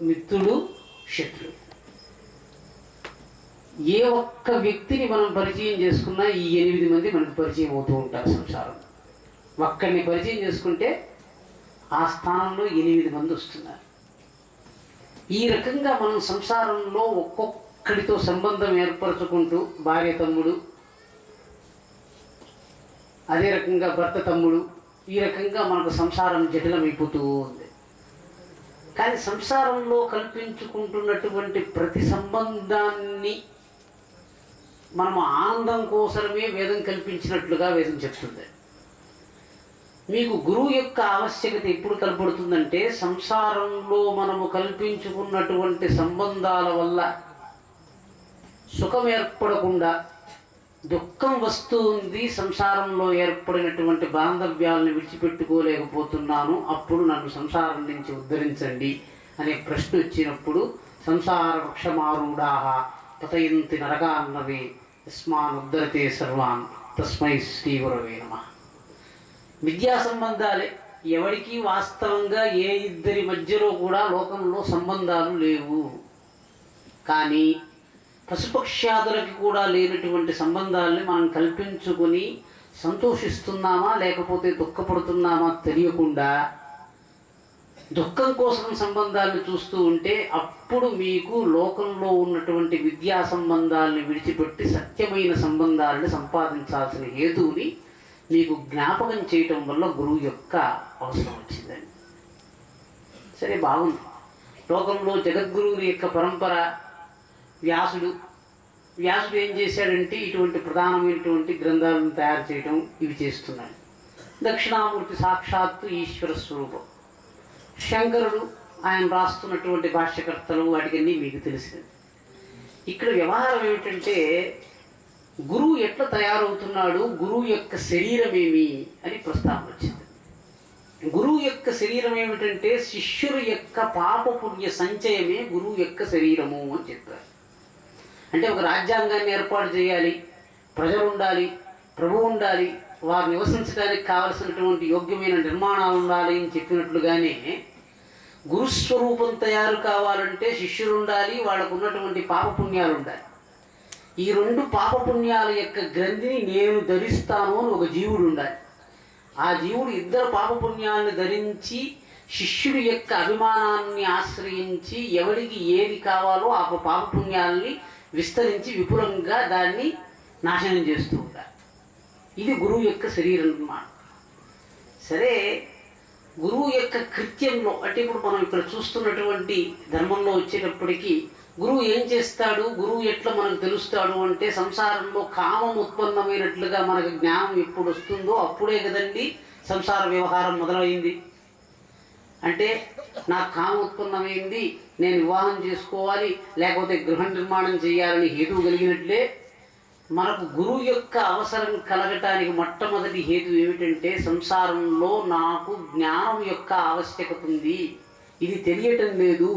మిత్రుడు, శత్రువు. ఏ ఒక్క వ్యక్తిని మనం పరిచయం చేసుకున్నా ఈ 8 మంది మనకు పరిచయం అవుతూ ఉంటారు సంసారం. ఒక్కడిని పరిచయం చేసుకుంటే ఆ స్థానంలో 8 మంది వస్తున్నారు. ఈ రకంగా మనం సంసారంలో ఒక్కొక్కడితో సంబంధం ఏర్పరచుకుంటూ, భార్య తమ్ముడు, అదే రకంగా భర్త తమ్ముడు, ఈ రకంగా మనకు సంసారం జటిలమైపోతూ ఉంది. కానీ సంసారంలో కల్పించుకుంటున్నటువంటి ప్రతి సంబంధాన్ని మనం ఆనందం కోసమే వేదం కల్పించినట్లుగా వేదం చెప్తుంది. మీకు గురువు యొక్క ఆవశ్యకత ఎప్పుడు కనపడుతుందంటే, సంసారంలో మనము కల్పించుకున్నటువంటి సంబంధాల వల్ల సుఖం ఏర్పడకుండా దుఃఖం వస్తూ ఉంది, సంసారంలో ఏర్పడినటువంటి బాంధవ్యాలను విడిచిపెట్టుకోలేకపోతున్నాను, అప్పుడు నన్ను సంసారం నుంచి ఉద్ధరించండి అనే ప్రశ్న వచ్చినప్పుడు, సంసార వృక్షమారూఢాః పతయంతి నరకాన్నవే యస్మాన్ ఉద్ధరతే సర్వాన్ తస్మై శ్రీ గురవే నమః. విద్యా సంబంధాలే. ఎవరికి వాస్తవంగా ఏ ఇద్దరి మధ్యలో కూడా లోకంలో సంబంధాలు లేవు. కానీ పశుపక్ష్యాదులకి కూడా లేనటువంటి సంబంధాలని మనం కల్పించుకొని సంతోషిస్తున్నామా లేకపోతే దుఃఖపడుతున్నామా తెలియకుండా దుఃఖం కోసం సంబంధాలను చూస్తూ ఉంటే, అప్పుడు మీకు లోకంలో ఉన్నటువంటి విద్యా సంబంధాలను విడిచిపెట్టి సత్యమైన సంబంధాలను సంపాదించాల్సిన హేతువుని మీకు జ్ఞాపకం చేయటం వల్ల గురువు యొక్క అవసరం వచ్చిందండి. సరే, బాగుంది. లోకంలో జగద్గురువుని యొక్క పరంపర వ్యాసుడు ఏం చేశాడంటే, ఇటువంటి ప్రధానమైనటువంటి గ్రంథాలను తయారు చేయడం ఇవి చేస్తున్నాడు. దక్షిణామూర్తి సాక్షాత్తు ఈశ్వర స్వరూపం. శంకరుడు ఆయన రాస్తున్నటువంటి భాష్యకర్తలు వాటికన్నీ మీకు తెలిసింది. ఇక్కడ వ్యవహారం ఏమిటంటే, గురువు ఎట్లా తయారవుతున్నాడు, గురువు యొక్క శరీరం ఏమి అని ప్రస్తావన వచ్చింది. గురువు యొక్క శరీరం ఏమిటంటే, శిష్యుల యొక్క పాపపుణ్య సంచయమే గురువు యొక్క శరీరము అని చెప్పారు. అంటే ఒక రాజ్యాంగాన్ని ఏర్పాటు చేయాలి, ప్రజలు ఉండాలి, ప్రభువు ఉండాలి, వారు నివసించడానికి కావలసినటువంటి యోగ్యమైన నిర్మాణాలు ఉండాలి అని చెప్పినట్లుగానే, గురుస్వరూపం తయారు కావాలంటే శిష్యులు ఉండాలి, వాళ్ళకు ఉన్నటువంటి పాపపుణ్యాలు ఉండాలి. ఈ 2 పాపపుణ్యాల యొక్క గ్రంథిని నేను ధరిస్తాను అని ఒక జీవుడు ఉండాలి. ఆ జీవుడు 2 పాపపుణ్యాలను ధరించి శిష్యుడి యొక్క అభిమానాన్ని ఆశ్రయించి ఎవరికి ఏది కావాలో ఆ పాపపుణ్యాలని విస్తరించి విపులంగా దాన్ని నాశనం చేస్తూ ఉంటారు. ఇది గురువు యొక్క శరీరం అన్నమాట. సరే, గురువు యొక్క కృత్యంలో అంటే ఇప్పుడు మనం ఇక్కడ చూస్తున్నటువంటి ధర్మంలో వచ్చేటప్పటికీ గురువు ఏం చేస్తాడు, గురువు ఎట్లా మనకు తెలుస్తాడు అంటే, సంసారంలో కామం ఉత్పన్నమైనట్లుగా మనకు జ్ఞానం ఎప్పుడు వస్తుందో అప్పుడే కదండి సంసార వ్యవహారం మొదలైంది. అంటే నాకు కామం ఉత్పన్నమైంది, నేను వివాహం చేసుకోవాలి లేకపోతే గృహ నిర్మాణం చేయాలని హేతువు కలిగినట్లే మనకు గురువు యొక్క అవసరం కలగటానికి మొట్టమొదటి హేతు ఏమిటంటే, సంసారంలో నాకు జ్ఞానం యొక్క ఆవశ్యకత ఉంది, ఇది తెలియటం లేదు,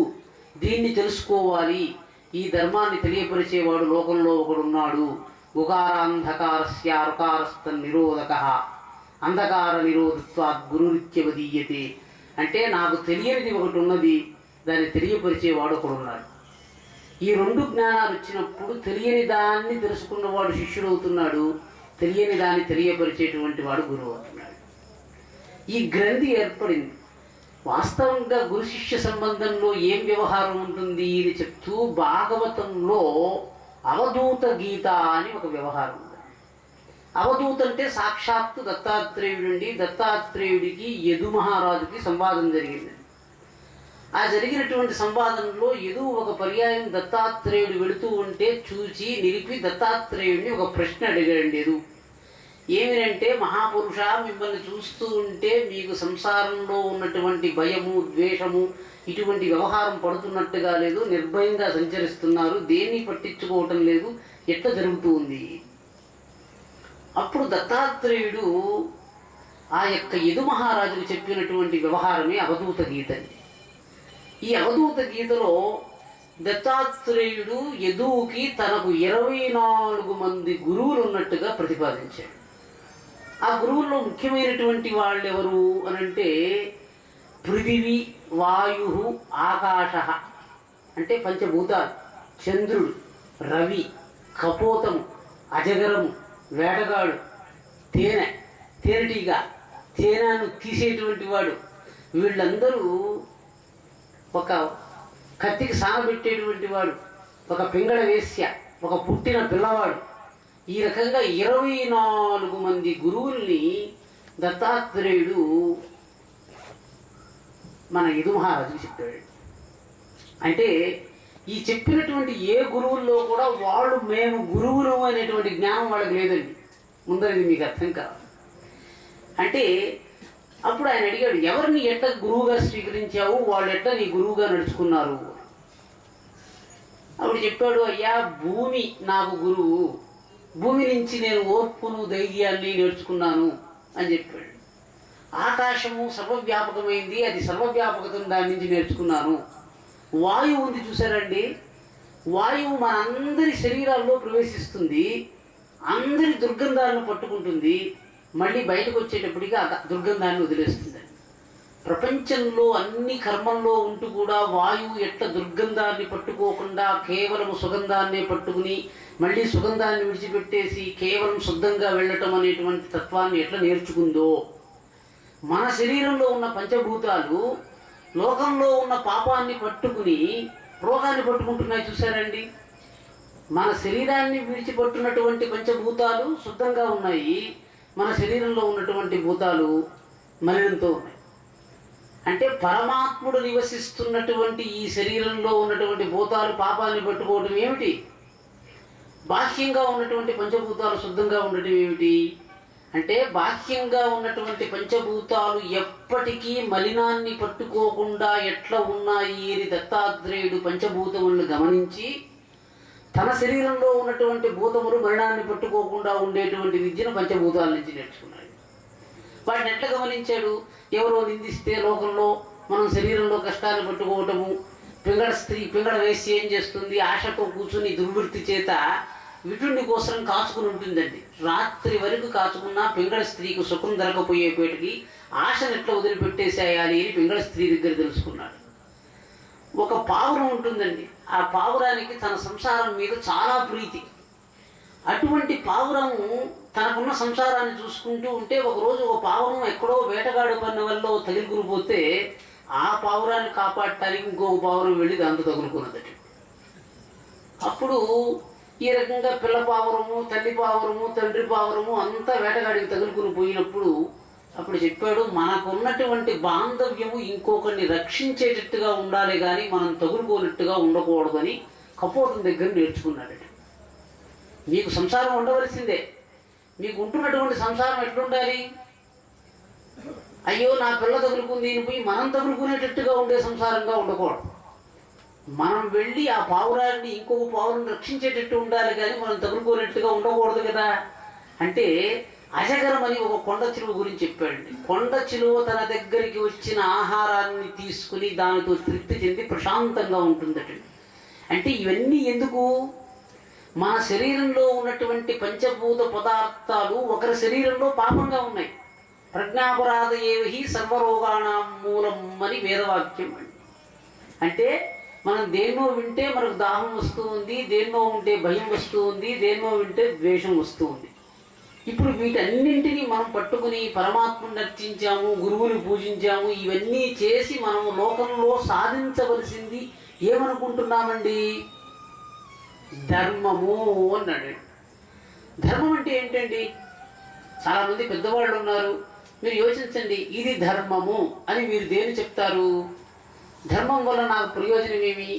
దీన్ని తెలుసుకోవాలి, ఈ ధర్మాన్ని తెలియపరిచేవాడు లోకంలో ఒకడున్నాడు. గుకారాంధకారస్య రుకారస్థ నిరోధక అంధకార నిరోధత్వాత్ గురురిత్యవదీయతే. అంటే నాకు తెలియనిది ఒకటి ఉన్నది, దాన్ని తెలియపరిచేవాడు ఒకడున్నాడు. ఈ 2 జ్ఞానాలు వచ్చినప్పుడు తెలియని దాన్ని తెలుసుకున్నవాడు శిష్యుడు అవుతున్నాడు, తెలియని దాన్ని తెలియపరిచేటువంటి వాడు గురువు అవుతున్నాడు. ఈ గ్రంథి ఏర్పడింది. వాస్తవంగా గురు శిష్య సంబంధంలో ఏం వ్యవహారం ఉంటుంది అని చెప్తూ భాగవతంలో అవధూత గీత అని ఒక వ్యవహారం ఉంది. అవధూత అంటే సాక్షాత్తు దత్తాత్రేయుడండి. దత్తాత్రేయుడికి యదు మహారాజుకి సంవాదం జరిగింది. ఆ జరిగినటువంటి సంవాదంలో యదు ఒక పర్యాయం దత్తాత్రేయుడు వెళుతూ ఉంటే చూచి నిలిపి దత్తాత్రేయుడిని ఒక ప్రశ్న అడిగాడండి యదు. ఏమిటంటే, మహాపురుష, మిమ్మల్ని చూస్తూ ఉంటే మీకు సంసారంలో ఉన్నటువంటి భయము, ద్వేషము ఇటువంటి వ్యవహారం పడుతున్నట్టుగా లేదు, నిర్భయంగా సంచరిస్తున్నారు, దేన్ని పట్టించుకోవటం లేదు, ఎట్లా జరుగుతూ ఉంది? అప్పుడు దత్తాత్రేయుడు ఆ యొక్క యదు మహారాజుకు చెప్పినటువంటి వ్యవహారమే అవధూత గీత. ఈ అవధూత గీతలో దత్తాత్రేయుడు యదువుకి తనకు 24 మంది గురువులు ఉన్నట్టుగా ప్రతిపాదించాడు. ఆ గురువుల్లో ముఖ్యమైనటువంటి వాళ్ళు ఎవరు అనంటే, పృథివీ వాయు ఆకాశ అంటే పంచభూతాలు, చంద్రుడు, రవి, కపోతము, అజగరము, వేటగాడు, తేనెటీగ, తేనెను తీసేటువంటి వాడు, వీళ్ళందరూ ఒక కత్తికి సానబెట్టేటువంటి వాడు, ఒక పింగళ వేశ్య, ఒక పుట్టిన పిల్లవాడు, ఈ రకంగా 24 మంది గురువుల్ని దత్తాత్రేయుడు మన యదు మహారాజుకి చెప్పాడు. అంటే ఈ చెప్పినటువంటి ఏ గురువుల్లో కూడా వాళ్ళు మేము గురువులు అనేటువంటి జ్ఞానం వాళ్ళకి లేదండి. ముందరది మీకు అర్థం కాదు. అంటే అప్పుడు ఆయన అడిగాడు, ఎవరిని ఎట్లా గురువుగా స్వీకరించావు, వాళ్ళు ఎట్లా నీ గురువుగా నడుచుకున్నారు? అప్పుడు చెప్పాడు, అయ్యా భూమి నాకు గురువు, భూమి నుంచి నేను ఓర్పును ధైర్యాన్ని నేర్చుకున్నాను అని చెప్పాడు. ఆకాశము సర్వవ్యాపకమైంది, అది సర్వవ్యాపకతను దాని నుంచి నేర్చుకున్నాను. వాయువు ఉంది చూసారండి, వాయువు మన అందరి శరీరాల్లో ప్రవేశిస్తుంది, అందరి దుర్గంధాలను పట్టుకుంటుంది, మళ్ళీ బయటకు వచ్చేటప్పటికి ఆ దుర్గంధాన్ని వదిలేస్తుందండి. ప్రపంచంలో అన్ని కర్మల్లో ఉంటూ కూడా వాయువు ఎట్లా దుర్గంధాన్ని పట్టుకోకుండా కేవలం సుగంధాన్నే పట్టుకుని మళ్ళీ సుగంధాన్ని విడిచిపెట్టేసి కేవలం శుద్ధంగా వెళ్ళటం అనేటువంటి తత్వాన్ని ఎట్లా నేర్చుకుందో, మన శరీరంలో ఉన్న పంచభూతాలు లోకంలో ఉన్న పాపాన్ని పట్టుకుని రోగాన్ని పట్టుకుంటున్నాయి చూసారండి. మన శరీరాన్ని విడిచిపట్టున్నటువంటి పంచభూతాలు శుద్ధంగా ఉన్నాయి, మన శరీరంలో ఉన్నటువంటి భూతాలు మలినంతో ఉన్నాయి. అంటే పరమాత్ముడు నివసిస్తున్నటువంటి ఈ శరీరంలో ఉన్నటువంటి భూతాలు పాపాన్ని పట్టుకోవటం ఏమిటి, బాహ్యంగా ఉన్నటువంటి పంచభూతాలు శుద్ధంగా ఉండటం ఏమిటి అంటే, బాహ్యంగా ఉన్నటువంటి పంచభూతాలు ఎప్పటికీ మలినాన్ని పట్టుకోకుండా ఎట్లా ఉన్నాయి అని దత్తాత్రేయుడు పంచభూతములను గమనించి తన శరీరంలో ఉన్నటువంటి భూతములు మలినాన్ని పట్టుకోకుండా ఉండేటువంటి విద్యను పంచభూతాల నుంచి నేర్చుకున్నాడు. వాటిని ఎట్లా గమనించాడు? ఎవరో నిందిస్తే లోకంలో మనం శరీరంలో కష్టాన్ని పట్టుకోవటము, పింగళ వేసి ఏం చేస్తుంది, ఆశతో కూర్చుని దుర్వృత్తి చేత విటుని కోసం కాచుకుని ఉంటుందండి. రాత్రి వరకు కాచుకున్నా పింగళ స్త్రీకి సుఖం దొరకపోయేపేటికి ఆశను ఎట్లా వదిలిపెట్టేసేయాలి అని పింగళ స్త్రీ దగ్గర తెలుసుకున్నాడు. ఒక పావురం ఉంటుందండి, ఆ పావురానికి తన సంసారం మీద చాలా ప్రీతి. అటువంటి పావురము తనకున్న సంసారాన్ని చూసుకుంటూ ఉంటే ఒకరోజు ఒక పావురం ఎక్కడో వేటగాడు పన్న వల్ల తగులుకునిపోతే ఆ పావురాన్ని కాపాడటానికి ఇంకొక పావురం వెళ్ళి దాంతో తగులుకున్నదట. అప్పుడు ఈ రకంగా పిల్ల పావురము, తల్లి పావురము, తండ్రి పావురము అంతా వేటగాడికి తగులుకుని పోయినప్పుడు అప్పుడు చెప్పాడు, మనకున్నటువంటి బాంధవ్యము ఇంకొకరిని రక్షించేటట్టుగా ఉండాలి కానీ మనం తగులుకోనట్టుగా ఉండకూడదని కపోతం దగ్గర నేర్చుకున్నాడట. మీకు సంసారం ఉండవలసిందే, మీకు ఉంటున్నటువంటి సంసారం ఎట్లుండాలి? అయ్యో నా పిల్ల తగులుకుంది అని పోయి మనం తగులుకునేటట్టుగా ఉండే సంసారంగా ఉండకూడదు. మనం వెళ్ళి ఆ పావురాన్ని ఇంకొక పావురం రక్షించేటట్టు ఉండాలి కానీ మనం తగులుకోనట్టుగా ఉండకూడదు కదా. అంటే అజగరం అని ఒక కొండ చిలువ గురించి చెప్పాడండి. కొండ చిలువ తన దగ్గరికి వచ్చిన ఆహారాన్ని తీసుకుని దానితో తృప్తి చెంది ప్రశాంతంగా ఉంటుందట. అంటే ఇవన్నీ ఎందుకు? మన శరీరంలో ఉన్నటువంటి పంచభూత పదార్థాలు ఒకరి శరీరంలో పాపంగా ఉన్నాయి. ప్రజ్ఞాపరాధ ఏవి సర్వరోగాణం మూలం అని వేదవాక్యం అండి. అంటే మనం దేన్నో వింటే మనకు దాహం వస్తూ ఉంది, దేన్నో ఉంటే భయం వస్తూ ఉంది, దేన్నో వింటే ద్వేషం వస్తూ ఉంది. ఇప్పుడు వీటన్నింటినీ మనం పట్టుకుని పరమాత్మను నర్చించాము, గురువుని పూజించాము, ఇవన్నీ చేసి మనం లోకంలో సాధించవలసింది ఏమనుకుంటున్నామండి? ధర్మము అన్నాడు. ధర్మం అంటే ఏంటండి? చాలామంది పెద్దవాళ్ళు ఉన్నారు, మీరు యోచించండి, ఇది ధర్మము అని మీరు దేని చెప్తారు? ధర్మం వల్ల నాకు ప్రయోజనం ఏమి,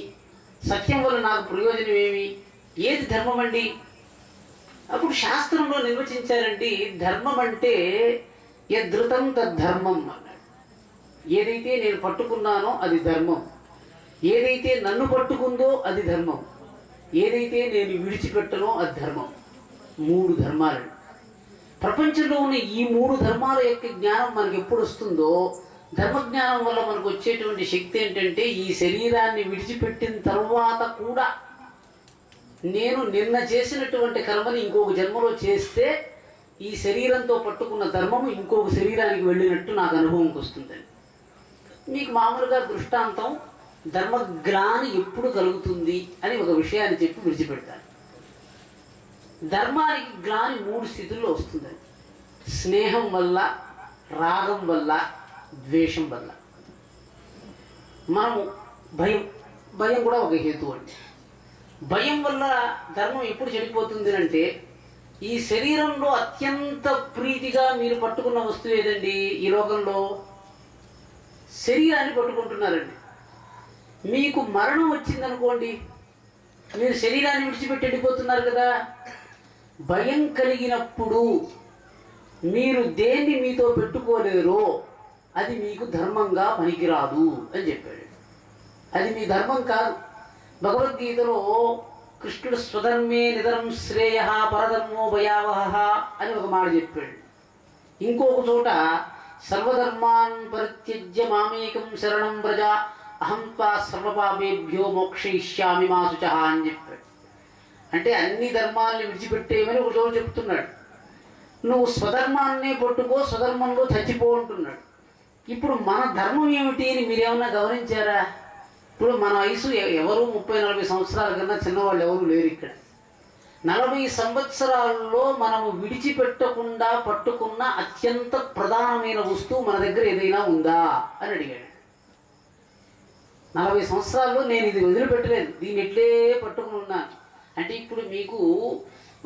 సత్యం వల్ల నాకు ప్రయోజనం ఏమి, ఏది ధర్మం అండి? అప్పుడు శాస్త్రంలో నిర్వచించారండి, ధర్మం అంటే యద్ధృతం తద్ధర్మం అన్నాడు. ఏదైతే నేను పట్టుకున్నానో అది ధర్మం, ఏదైతే నన్ను పట్టుకుందో అది ధర్మం, ఏదైతే నేను విడిచిపెట్టనో అది ధర్మం. 3 ధర్మాలు. ప్రపంచంలో ఉన్న ఈ 3 ధర్మాల యొక్క జ్ఞానం మనకు ఎప్పుడు వస్తుందో, ధర్మజ్ఞానం వల్ల మనకు వచ్చేటువంటి శక్తి ఏంటంటే, ఈ శరీరాన్ని విడిచిపెట్టిన తర్వాత కూడా నేను నిన్న చేసినటువంటి కర్మని ఇంకొక జన్మలో చేస్తే ఈ శరీరంతో పట్టుకున్న ధర్మము ఇంకొక శరీరానికి వెళ్ళినట్టు నాకు అనుభవంకి వస్తుందండి. మీకు మామూలుగా దృష్టాంతం ధర్మగ్లాని ఎప్పుడు కలుగుతుంది అని ఒక విషయాన్ని చెప్పి విడిచిపెడతాను. ధర్మానికి గ్లాని 3 స్థితుల్లో వస్తుందండి. స్నేహం వల్ల, రాగం వల్ల, ద్వేషం వల్ల. మనము భయం కూడా ఒక హేతు అండి. భయం వల్ల ధర్మం ఎప్పుడు చెడిపోతుంది అంటే, ఈ శరీరంలో అత్యంత ప్రీతిగా మీరు పట్టుకున్న వస్తువు ఏదండి ఈ లోకంలో? శరీరాన్ని పట్టుకుంటున్నారండి. మీకు మరణం వచ్చిందనుకోండి, మీరు శరీరాన్ని విడిచిపెట్టి వెళ్ళిపోతున్నారు కదా. భయం కలిగినప్పుడు మీరు దేన్ని మీతో పెట్టుకోలేరో అది మీకు ధర్మంగా పనికిరాదు అని చెప్పాడు. అది మీ ధర్మం కాదు. భగవద్గీతలో కృష్ణుడు స్వధర్మే నిధనం శ్రేయ పరధర్మో భయావహ అని ఒక మాట చెప్పాడు. ఇంకొక చోట సర్వధర్మాన్ పరిత్యజ్య మామేకం శరణం వ్రజ అహం త్వా సర్వపాపేభ్యో మోక్షయిష్యామి మా శుచః అని చెప్పాడు. అంటే అన్ని ధర్మాల్ని విడిచిపెట్టేయమని ఒక చోట చెప్తున్నాడు. నువ్వు స్వధర్మాన్నే పట్టుకో, స్వధర్మంలో చచ్చిపో అంటున్నాడు. ఇప్పుడు మన ధర్మం ఏమిటి అని మీరేమన్నా గమనించారా? ఇప్పుడు మన వయసు ఎవరు 30-40 సంవత్సరాల కన్నా చిన్నవాళ్ళు ఎవరు లేరు ఇక్కడ. 40 సంవత్సరాల్లో మనము విడిచిపెట్టకుండా పట్టుకున్న అత్యంత ప్రధానమైన వస్తువు మన దగ్గర ఏదైనా ఉందా అని అడిగాడు. 40 సంవత్సరాల్లో నేను ఇది వదిలిపెట్టలేదు, దీన్ని ఎట్లే పట్టుకుని ఉన్నాను అంటే, ఇప్పుడు మీకు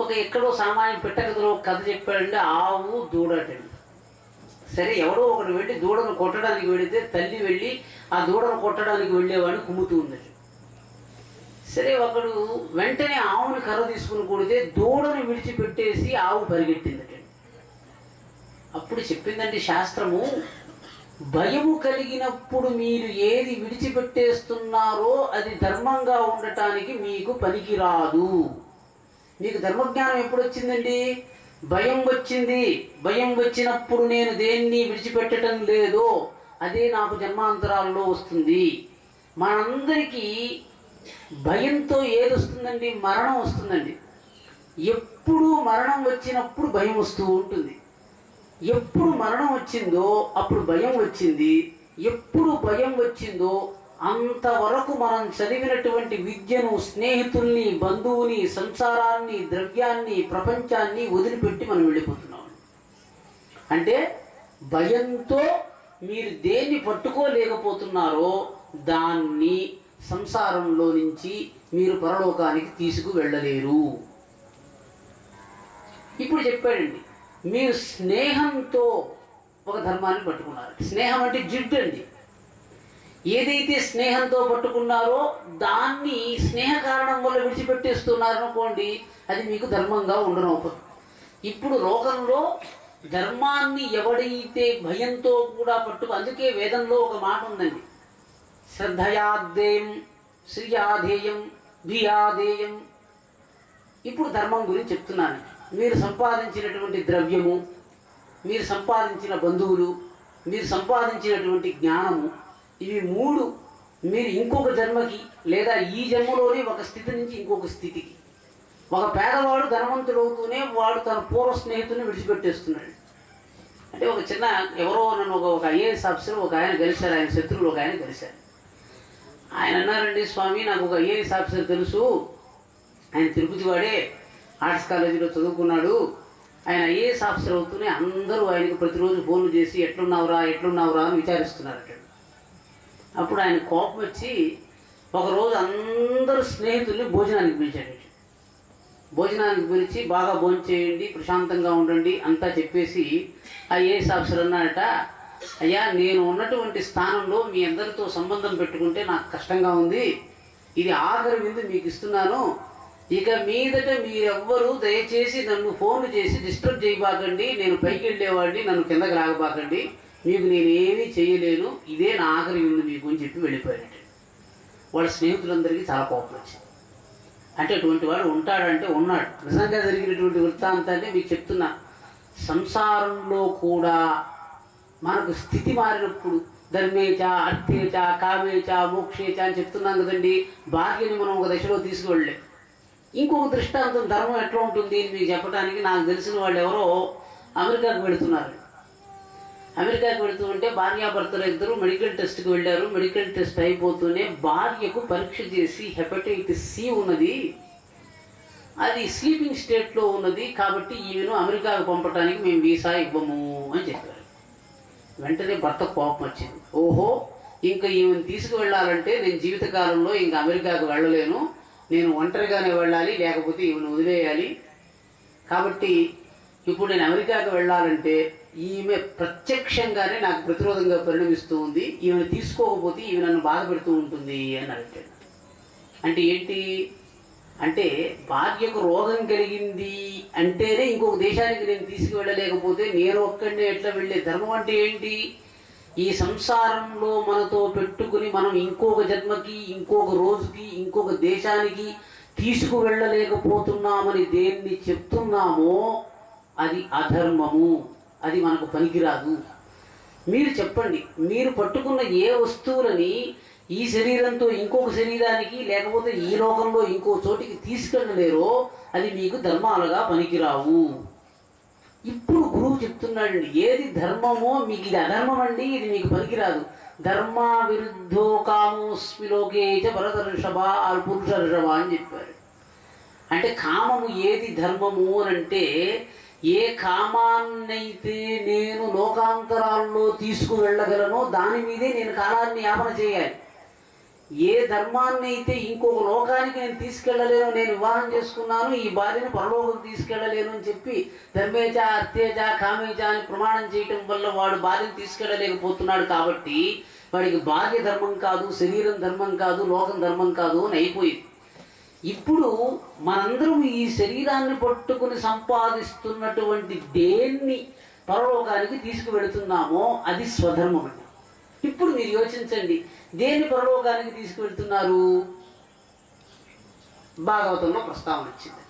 ఒక ఎక్కడో సామాన్య పెట్టకథలో కథ చెప్పాడంటే, ఆవు దూడటండి. సరే, ఎవడో ఒకడు వెళ్ళి దూడను కొట్టడానికి వెళితే తల్లి వెళ్ళి ఆ దూడను కొట్టడానికి వెళ్ళేవాడిని కుమ్ముతూ ఉందట. సరే, ఒకడు వెంటనే ఆవుని కర్ర తీసుకుని కొడితే దూడను విడిచిపెట్టేసి ఆవు పరిగెట్టిందట. అప్పుడు చెప్పిందండి శాస్త్రము, భయము కలిగినప్పుడు మీరు ఏది విడిచిపెట్టేస్తున్నారో అది ధర్మంగా ఉండటానికి మీకు పనికిరాదు. మీకు ధర్మజ్ఞానం ఎప్పుడు వచ్చిందండి? భయం వచ్చింది. భయం వచ్చినప్పుడు నేను దేన్ని విడిచిపెట్టడం లేదో అదే నాకు జన్మాంతరాల్లో వస్తుంది. మనందరికీ భయంతో ఏది వస్తుందండి? మరణం వస్తుందండి. ఎప్పుడు మరణం వచ్చినప్పుడు భయం వస్తూ ఉంటుంది. ఎప్పుడు మరణం వచ్చిందో అప్పుడు భయం వచ్చింది. ఎప్పుడు భయం వచ్చిందో అంతవరకు మనం చదివినటువంటి విద్యను, స్నేహితుల్ని, బంధువుని, సంసారాన్ని, ద్రవ్యాన్ని, ప్రపంచాన్ని వదిలిపెట్టి మనం వెళ్ళిపోతున్నాం. అంటే భయంతో మీరు దేన్ని పట్టుకోలేకపోతున్నారో దాన్ని సంసారంలో నుంచి మీరు పరలోకానికి తీసుకు వెళ్ళలేరు. ఇప్పుడు చెప్పాడండి, మీరు స్నేహంతో ఒక ధర్మాన్ని పట్టుకున్నారు. స్నేహం అంటే జిడ్డు అండి. ఏదైతే స్నేహంతో పట్టుకున్నారో దాన్ని స్నేహ కారణం వల్ల విడిచిపెట్టేస్తున్నారనుకోండి, అది మీకు ధర్మంగా ఉండనవుతుంది. ఇప్పుడు లోకంలో ధర్మాన్ని ఎవడైతే భయంతో కూడా అందుకే వేదంలో ఒక మాట ఉందండి, శ్రద్ధయాదేయం శ్రియాధేయం ధియాధేయం. ఇప్పుడు ధర్మం గురించి చెప్తున్నాను. మీరు సంపాదించినటువంటి ద్రవ్యము, మీరు సంపాదించిన బంధువులు, మీరు సంపాదించినటువంటి జ్ఞానము, ఇవి 3 మీరు ఇంకొక జన్మకి లేదా ఈ జన్మలోనే ఒక స్థితి నుంచి ఇంకొక స్థితికి. ఒక పేదవాడు ధనవంతుడు అవుతూనే వాడు తన పూర్వ స్నేహితుని విడిచిపెట్టేస్తున్నాడు. అంటే ఒక చిన్న ఎవరో నన్ను ఒక ఐఏఎస్ ఆఫీసర్ ఒక ఆయన కలిశారు, ఆయన శత్రువులు ఒక ఆయన కలిశారు. ఆయన అన్నారండి, స్వామి నాకు ఒక ఐఏఎస్ ఆఫీసర్ తెలుసు, ఆయన తిరుపతి వాడే, ఆర్ట్స్ కాలేజీలో చదువుకున్నాడు. ఆయన ఐఏఎస్ ఆఫీసర్ అవుతూనే అందరూ ఆయనకు ప్రతిరోజు ఫోన్లు చేసి ఎట్లున్నావురా అని విచారిస్తున్నారట. అప్పుడు ఆయన కోపం వచ్చి ఒకరోజు అందరూ స్నేహితుల్ని భోజనానికి పిలిచాడు. భోజనానికి పిలిచి బాగా భోజనం చేయండి, ప్రశాంతంగా ఉండండి అంతా చెప్పేసి ఐఏఎస్ ఆఫీసర్ అన్నాడట, అయ్యా నేను ఉన్నటువంటి స్థానంలో మీ అందరితో సంబంధం పెట్టుకుంటే నాకు కష్టంగా ఉంది, ఇది ఆఖరి విందు మీకు ఇస్తున్నాను, ఇక మీదట మీరెవ్వరూ దయచేసి నన్ను ఫోన్లు చేసి డిస్టర్బ్ చేయబాకండి, నేను పైకి వెళ్ళేవాడిని, నన్ను కిందకి రాగబాకండి, మీకు నేనేమీ చేయలేను, ఇదే నా ఆఖరి విందు మీకు అని చెప్పి వెళ్ళిపోయాడు. వాళ్ళ స్నేహితులందరికీ చాలా కోపం వచ్చింది. అంటే అటువంటి వాడు ఉంటాడంటే ఉన్నాడు. నిజంగా జరిగినటువంటి వృత్తాంతాన్ని మీకు చెప్తున్నా. సంసారంలో కూడా మనకు స్థితి మారినప్పుడు ధర్మేచ అర్థేచ కామేచ మోక్షేచ అని చెప్తున్నాం కదండి. భార్యని మనం ఒక దశలో తీసుకువెళ్ళే. ఇంకొక దృష్టాంతం ధర్మం ఎట్లా ఉంటుంది అని మీకు చెప్పడానికి నాకు తెలిసిన వాళ్ళు ఎవరో అమెరికాకు వెళుతున్నారు. అమెరికాకి వెళుతూ ఉంటే భార్యాభర్తలు ఇద్దరు మెడికల్ టెస్ట్కి వెళ్ళారు. మెడికల్ టెస్ట్ అయిపోతూనే భార్యకు పరీక్ష చేసి హెపటైటిస్ సి ఉన్నది, అది స్లీపింగ్ స్టేట్లో ఉన్నది, కాబట్టి ఈమెను అమెరికాకు పంపడానికి మేము వీసా ఇవ్వము అని చెప్పారు. వెంటనే భర్త కోపం వచ్చింది. ఓహో, ఇంకా ఈమెను తీసుకువెళ్ళాలంటే నేను జీవితకాలంలో ఇంకా అమెరికాకు వెళ్ళలేను, నేను ఒంటరిగానే వెళ్ళాలి, లేకపోతే ఈమెను వదిలేయాలి. కాబట్టి ఇప్పుడు నేను అమెరికాకు వెళ్ళాలంటే ఈమె ప్రత్యక్షంగానే నాకు ప్రతిరోధంగా పరిణమిస్తూ ఉంది, ఈమెను తీసుకోకపోతే ఈమె నన్ను బాధ పెడుతూ ఉంటుంది అని అడిగాడు. అంటే ఏంటి అంటే, భార్యకు రోగం కలిగింది అంటేనే ఇంకొక దేశానికి నేను తీసుకువెళ్ళలేకపోతే నేను ఒక్కడినే ఎట్లా వెళ్ళే? ధర్మం అంటే ఏంటి? ఈ సంసారంలో మనతో పెట్టుకుని మనం ఇంకొక జన్మకి, ఇంకొక రోజుకి, ఇంకొక దేశానికి తీసుకువెళ్ళలేకపోతున్నామని దేన్ని చెప్తున్నామో అది అధర్మము, అది మనకు పనికిరాదు. మీరు చెప్పండి, మీరు పట్టుకున్న ఏ వస్తువులని ఈ శరీరంతో ఇంకొక శరీరానికి, లేకపోతే ఈ లోకంలో ఇంకో చోటికి తీసుకెళ్ళలేరో అది మీకు ధర్మాలుగా పనికిరావు. ఇప్పుడు గురువు చెప్తున్నాడండి, ఏది ధర్మమో మీకు ఇది అధర్మం అండి, ఇది మీకు పనికిరాదు. ధర్మ విరుద్ధో కామోస్మి లోకేచ భరతర్షభ పురుష ఋషభ అని చెప్పారు. అంటే కామము ఏది ధర్మము అని అంటే, ఏ కామాన్నైతే నేను లోకాంతరాల్లో తీసుకువెళ్ళగలనో దాని మీదే నేను కాలాన్ని యాపన చేయాలి. ఏ ధర్మాన్ని అయితే ఇంకొక లోకానికి నేను తీసుకెళ్ళలేను, నేను వివాహం చేసుకున్నాను, ఈ భార్యను పరలోకం తీసుకెళ్ళలేను అని చెప్పి ధర్మేచ అర్థేచ కామేచ అని ప్రమాణం చేయటం వల్ల వాడు భార్యను తీసుకెళ్ళలేకపోతున్నాడు. కాబట్టి వాడికి భార్య ధర్మం కాదు, శరీరం ధర్మం కాదు, లోకం ధర్మం కాదు అని అయిపోయింది. ఇప్పుడు మనందరం ఈ శరీరాన్ని పట్టుకుని సంపాదిస్తున్నటువంటి దేన్ని పరలోకానికి తీసుకువెళుతున్నామో అది స్వధర్మం అండి. ఇప్పుడు మీరు యోచించండి, దేన్ని పరలోకానికి తీసుకువెళ్తున్నారు? భాగవతంలో ప్రస్తావన వచ్చింది.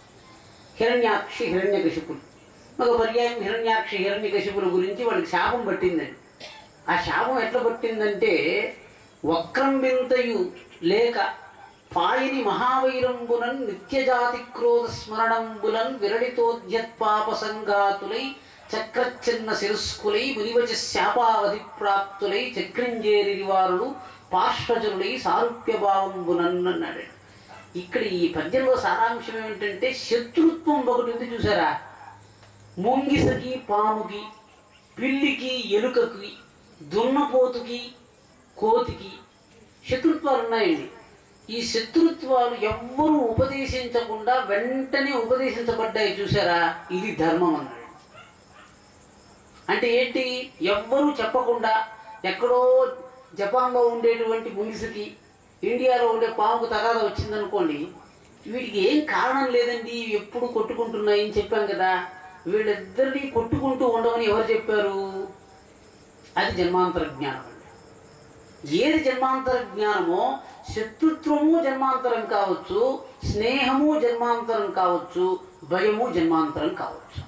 హిరణ్యాక్షి హిరణ్యకశిపులు, ఒక పర్యాయం హిరణ్యాక్షి హిరణ్యకశిపుల గురించి వాళ్ళకి శాపం పట్టిందండి. ఆ శాపం ఎట్లా పట్టిందంటే, వక్రం వింతయు లేక పాయిని మహావైరంబునన్ నిత్యజాతి క్రోధ స్మరణంబులన్ విరళితోద్యత్పాప సంఘాతులై చక్రచిన్న శిరస్కులై మునివచ శాపావధి ప్రాప్తులై చక్రింజేరివారులు పార్శ్వజనులై సారూప్యభావంబునన్ అన్నాడు. ఇక్కడ ఈ పద్యంలో సారాంశం ఏమిటంటే, శత్రుత్వం ఒకటి ఉంది చూసారా? ముంగిసకి పాముకి, పిల్లికి ఎలుకకి, దున్నపోతుకి కోతికి శత్రుత్వాలు ఉన్నాయండి. ఈ శత్రుత్వాలు ఎవ్వరూ ఉపదేశించకుండా వెంటనే ఉపదేశించబడ్డాయి చూసారా? ఇది ధర్మం అన్నాడు. అంటే ఏంటి? ఎవ్వరూ చెప్పకుండా ఎక్కడో జపాన్లో ఉండేటువంటి ముంగిసకి ఇండియాలో ఉండే పాముకు తగాదా వచ్చిందనుకోండి, వీటికి ఏం కారణం లేదండి, ఎప్పుడు కొట్టుకుంటున్నాయని చెప్పాం కదా. వీళ్ళిద్దరినీ కొట్టుకుంటూ ఉండమని ఎవరు చెప్పారు? అది జన్మాంతర జ్ఞానం అండి. ఏది జన్మాంతర జ్ఞానమో, శత్రుత్వము జన్మాంతరం కావచ్చు, స్నేహము జన్మాంతరం కావచ్చు, భయము జన్మాంతరం కావచ్చు.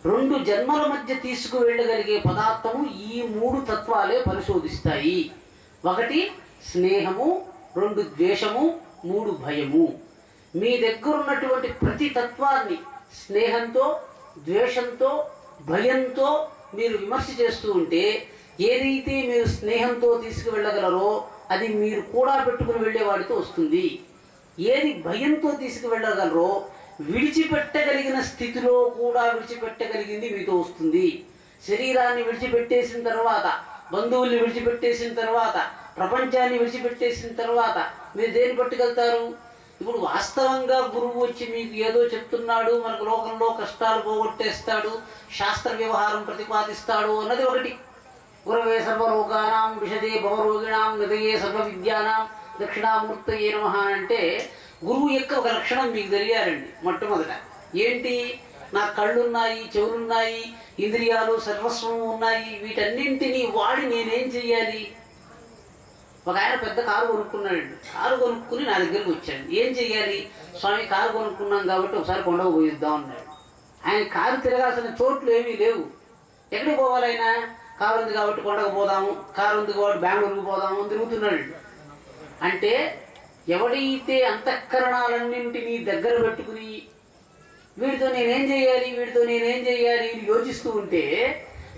రెండు జన్మల మధ్య తీసుకువెళ్ళగలిగే పదార్థము ఈ మూడు తత్వాలే పరిశోధిస్తాయి. ఒకటి స్నేహము, రెండు ద్వేషము, మూడు భయము. మీ దగ్గర ఉన్నటువంటి ప్రతి తత్వాన్ని స్నేహంతో, ద్వేషంతో, భయంతో మీరు విమర్శ చేస్తూ ఉంటే, ఏదైతే మీరు స్నేహంతో తీసుకువెళ్ళగలరో అది మీరు కూడా పెట్టుకుని వెళ్ళేవాడితో వస్తుంది. ఏది భయంతో తీసుకువెళ్ళగలరో విడిచిపెట్టగలిగిన స్థితిలో కూడా విడిచిపెట్టగలిగింది మీతో వస్తుంది. శరీరాన్ని విడిచిపెట్టేసిన తర్వాత, బంధువుల్ని విడిచిపెట్టేసిన తర్వాత, ప్రపంచాన్ని విడిచిపెట్టేసిన తర్వాత మీరు దేన్ని పట్టుకెళ్తారు? ఇప్పుడు వాస్తవంగా గురువు వచ్చి మీకు ఏదో చెప్తున్నాడు, మనకు లోకంలో కష్టాలు పోగొట్టేస్తాడు, శాస్త్ర వ్యవహారం ప్రతిపాదిస్తాడు అన్నది ఒకటి. గురవే సర్వలోకానాం విషదే భవరోగిణాం నిదయే సర్వ విద్యానాం దక్షిణామూర్తయే నమః అంటే గురువు యొక్క ఒక లక్షణం మీకు తెలియాలండి. మొట్టమొదట ఏంటి? నా కళ్ళున్నాయి, చెవులున్నాయి, ఇంద్రియాలు సర్వస్వం ఉన్నాయి, వీటన్నింటినీ వాడి నేనేం చెయ్యాలి? ఒక ఆయన పెద్ద కారు కొనుక్కున్నాడండి. కారు కొనుక్కుని నా దగ్గరికి వచ్చాడు. ఏం చెయ్యాలి? స్వామి, కారు కొనుక్కున్నాం కాబట్టి ఒకసారి కొండకు పోయిద్దాం అన్నాడు. ఆయన కారు తిరగాల్సిన చోట్లు ఏమీ లేవు. ఎక్కడికి పోవాలి ఆయన? కారు ఉంది కాబట్టి కొండకు పోదాము, కారు ఉంది కాబట్టి బెంగళూరుకు పోదాము అని తిరుగుతున్నాడు. అంటే ఎవడైతే అంతఃకరణాలన్నింటినీ దగ్గర పెట్టుకుని వీడితో నేనేం చేయాలి, వీడితో నేనేం చేయాలి యోచిస్తూ ఉంటే,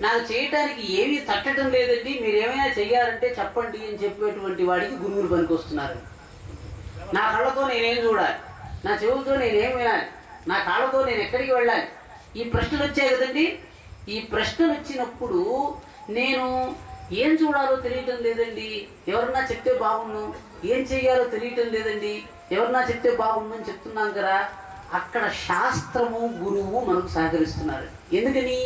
నాకు చేయటానికి ఏమీ తట్టడం లేదండి, మీరు ఏమైనా చెయ్యాలంటే చెప్పండి అని చెప్పేటువంటి వాడికి గురువులు పనికొస్తున్నారు. నా కళ్ళతో నేనేం చూడాలి, నా చెవులతో నేనేం వినాలి, నా కాళ్ళతో నేను ఎక్కడికి వెళ్ళాలి, ఈ ప్రశ్నలు వచ్చాయి కదండి. ఈ ప్రశ్నలు వచ్చినప్పుడు నేను ఏం చూడాలో తెలియటం లేదండి, ఎవరన్నా చెప్తే బాగుండు, ఏం చెయ్యాలో తెలియటం లేదండి, ఎవరన్నా చెప్తే బాగుండు అని చెప్తున్నాం కదా. అక్కడ శాస్త్రము గురువు మనకు సహకరిస్తున్నారు. ఎందుకని?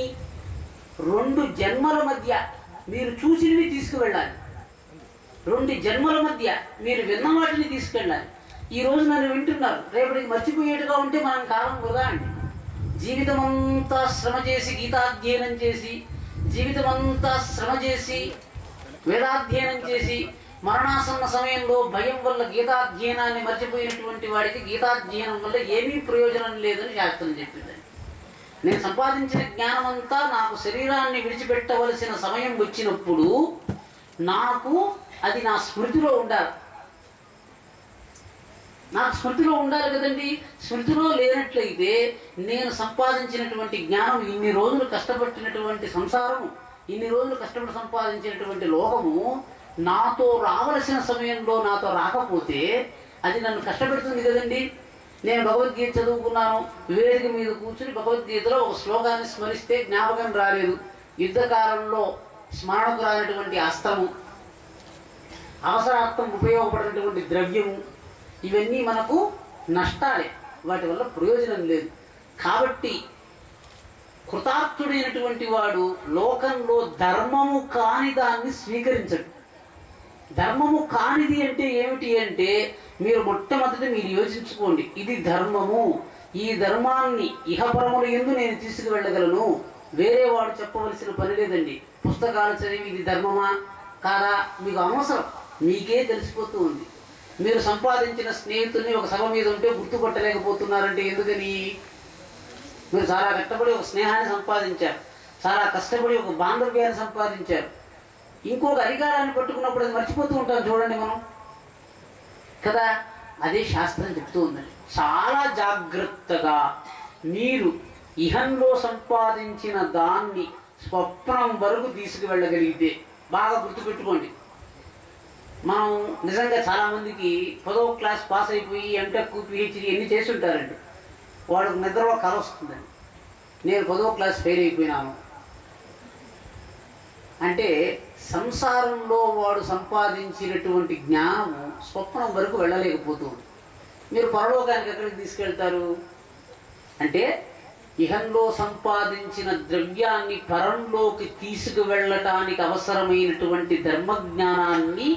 2 జన్మల మధ్య మీరు చూసినవి తీసుకువెళ్ళాలి, 2 జన్మల మధ్య మీరు విన్న వాటిని తీసుకెళ్ళాలి. ఈరోజు నన్ను వింటున్నారు, రేపటికి మర్చిపోయేట్టుగా ఉంటే మనం కాలం వృధా అండి. జీవితం అంతా శ్రమ చేసి గీతాధ్యయనం చేసి, జీవితం అంతా శ్రమ చేసి వేదాధ్యయనం చేసి, మరణాసన్న సమయంలో భయం వల్ల గీతాధ్యయనాన్ని మర్చిపోయినటువంటి వాడికి గీతాధ్యయనం వల్ల ఏమీ ప్రయోజనం లేదని శాస్త్రం చెప్పింది. నేను సంపాదించిన జ్ఞానం అంతా నాకు శరీరాన్ని విడిచిపెట్టవలసిన సమయం వచ్చినప్పుడు నాకు అది నా స్మృతిలో ఉండాలి. నాకు స్మృతిలో ఉండాలి కదండి. స్మృతిలో లేనట్లయితే నేను సంపాదించినటువంటి జ్ఞానం, ఇన్ని రోజులు కష్టపడినటువంటి సంసారము, ఇన్ని రోజులు కష్టపడి సంపాదించినటువంటి లోకము నాతో రావలసిన సమయంలో నాతో రాకపోతే అది నన్ను కష్టపెడుతుంది కదండి. నేను భగవద్గీత చదువుకున్నాను, వేదిక మీద కూర్చుని భగవద్గీతలో ఒక శ్లోకాన్ని స్మరిస్తే జ్ఞాపకం రాలేదు, యుద్ధకాలంలో స్మరణకు రానటువంటి అస్త్రము, అవసరార్థం ఉపయోగపడినటువంటి ద్రవ్యము, ఇవన్నీ మనకు నష్టాలే, వాటి వల్ల ప్రయోజనం లేదు. కాబట్టి కృతార్థుడైనటువంటి వాడు లోకంలో ధర్మము కాని దాన్ని స్వీకరించడు. ధర్మము కానిది అంటే ఏమిటి అంటే, మీరు మొట్టమొదటి మీరు యోచించుకోండి, ఇది ధర్మము, ఈ ధర్మాన్ని ఇహపరముల యందు నేను తీసుకువెళ్ళగలను, వేరే వాడు చెప్పవలసిన పని లేదండి. పుస్తకాలు చదివి ఇది ధర్మమా కాదా మీకు అవసరం, మీకే తెలిసిపోతూ ఉంది. మీరు సంపాదించిన స్నేహితుల్ని ఒక సభ మీద ఉంటే గుర్తుపట్టలేకపోతున్నారంటే ఎందుకని? మీరు చాలా కష్టపడి ఒక స్నేహాన్ని సంపాదించారు, చాలా కష్టపడి ఒక బాంధవ్యాన్ని సంపాదించారు. ఇంకొక అధికారాన్ని పట్టుకున్నప్పుడు అది మర్చిపోతూ ఉంటాం చూడండి మనం కదా. అదే శాస్త్రం చెప్తూ ఉందండి, చాలా జాగ్రత్తగా మీరు ఇహంలో సంపాదించిన దాన్ని స్వప్నం వరకు తీసుకువెళ్ళగలిగితే, బాగా గుర్తుపెట్టుకోండి. మనం నిజంగా చాలామందికి 10వ క్లాస్ పాస్ అయిపోయి ఎంటెక్ పిహెచ్డి ఎన్ని చేసి ఉంటారండి, వాడికి నిద్రలో కల వస్తుందండి, నేను 10వ క్లాస్ ఫెయిల్ అయిపోయినాను అంటే సంసారంలో వాడు సంపాదించినటువంటి జ్ఞానము స్వప్నం వరకు వెళ్ళలేకపోతుంది. మీరు పరలోకానికి ఎక్కడికి తీసుకెళ్తారు అంటే, ఇహంలో సంపాదించిన ద్రవ్యాన్ని పరంలోకి తీసుకువెళ్ళటానికి అవసరమైనటువంటి ధర్మజ్ఞానాన్ని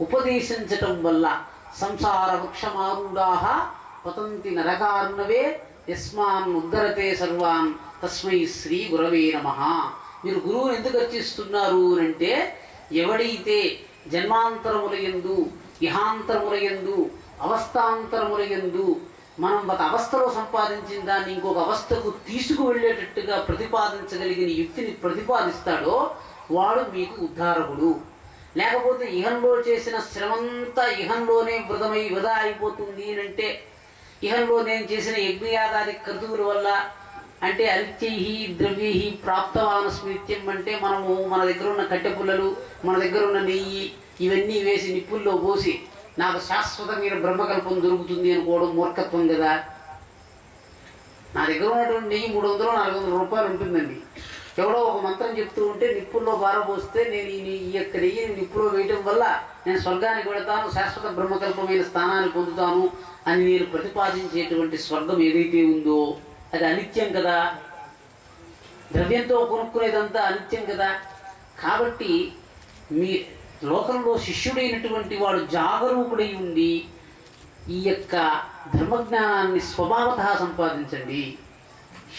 ఉపదేశించటం వల్ల సంసార వృక్షమారూఢాః పతంతి నరకార్ణవే యస్మాన్ ఉద్ధరతే సర్వాన్ తస్మై శ్రీ గురవే నమః. మీరు గురువుని ఎందుకు అర్చిస్తున్నారు అంటే, ఎవడైతే జన్మాంతరములయందు, ఇహాంతరములయందు, అవస్థాంతరములయందు మనం ఒక అవస్థలో సంపాదించిన దాన్ని ఇంకొక అవస్థకు తీసుకువెళ్ళేటట్టుగా ప్రతిపాదించగలిగిన యుక్తిని ప్రతిపాదిస్తాడో వాడు మీకు ఉద్ధారకుడు. లేకపోతే ఇహంలో చేసిన శ్రమంతా ఇహంలోనే వృధా అయిపోతుంది అంటే, ఇహంలో నేను చేసిన యజ్ఞయాగాది క్రతువుల వల్ల అంటే అనిత్యై ద్రవ్యై ప్రాప్తవానస్మృత్యం అంటే, మనము మన దగ్గర ఉన్న కట్టె పుల్లలు, మన దగ్గర ఉన్న నెయ్యి ఇవన్నీ వేసి నిప్పుల్లో పోసి నాకు శాశ్వతమైన బ్రహ్మకల్పం దొరుకుతుంది అనుకోవడం మూర్ఖత్వం కదా. నా దగ్గర ఉన్నటువంటి నెయ్యి 300-400 రూపాయలు ఉంటుందండి. ఎవడో ఒక మంత్రం చెప్తూ ఉంటే నిప్పుల్లో బారబోస్తే నేను ఈ యొక్క నెయ్యిని నిప్పులో వేయటం వల్ల నేను స్వర్గానికి వెళతాను, శాశ్వత బ్రహ్మకల్పమైన స్థానాన్ని పొందుతాను అని నేను ప్రతిపాదించేటువంటి స్వర్గం ఏదైతే ఉందో అది అనిత్యం కదా. ద్రవ్యంతో కొనుక్కునేదంతా అనిత్యం కదా. కాబట్టి మీ లోకంలో శిష్యుడైనటువంటి వాడు జాగరూకుడై ఉండి ఈ యొక్క ధర్మజ్ఞానాన్ని స్వభావతః సంపాదించండి,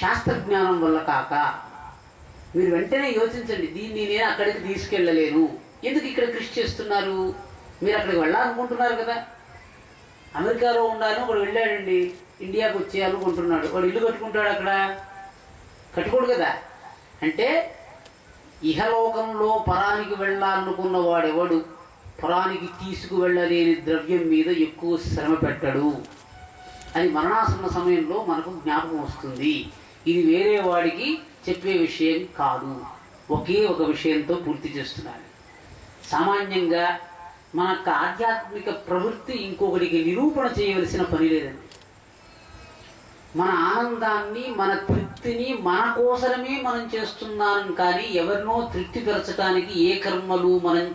శాస్త్రజ్ఞానం వల్ల కాక. మీరు వెంటనే యోచించండి, దీన్ని నేను అక్కడికి తీసుకెళ్ళలేను, ఎందుకు ఇక్కడ కృషి చేస్తున్నారు? మీరు అక్కడికి వెళ్ళాలనుకుంటున్నారు కదా. అమెరికాలో ఉండాలని వాడు వెళ్ళాడండి, ఇండియాకు వచ్చేయాలనుకుంటున్నాడు, వాడు ఇల్లు కట్టుకుంటాడు అక్కడ? కట్టుకోడు కదా. అంటే ఇహలోకంలో పరానికి వెళ్ళాలనుకున్న వాడెవడు పరానికి తీసుకువెళ్ళలేని ద్రవ్యం మీద ఎక్కువ శ్రమ పెట్టడు. అది మరణాసన్న సమయంలో మనకు జ్ఞాపకం వస్తుంది. ఇది వేరే వాడికి చెప్పే విషయం కాదు. ఒకే ఒక విషయంతో పూర్తి చేస్తున్నాను. సామాన్యంగా మన యొక్క ఆధ్యాత్మిక ప్రవృత్తి ఇంకొకటికి నిరూపణ చేయవలసిన పని లేదండి. మన ఆనందాన్ని, మన తృప్తిని మన కోసమే మనం చేస్తున్నాం, కానీ ఎవరినో తృప్తిపరచడానికి ఏ కర్మలు మనం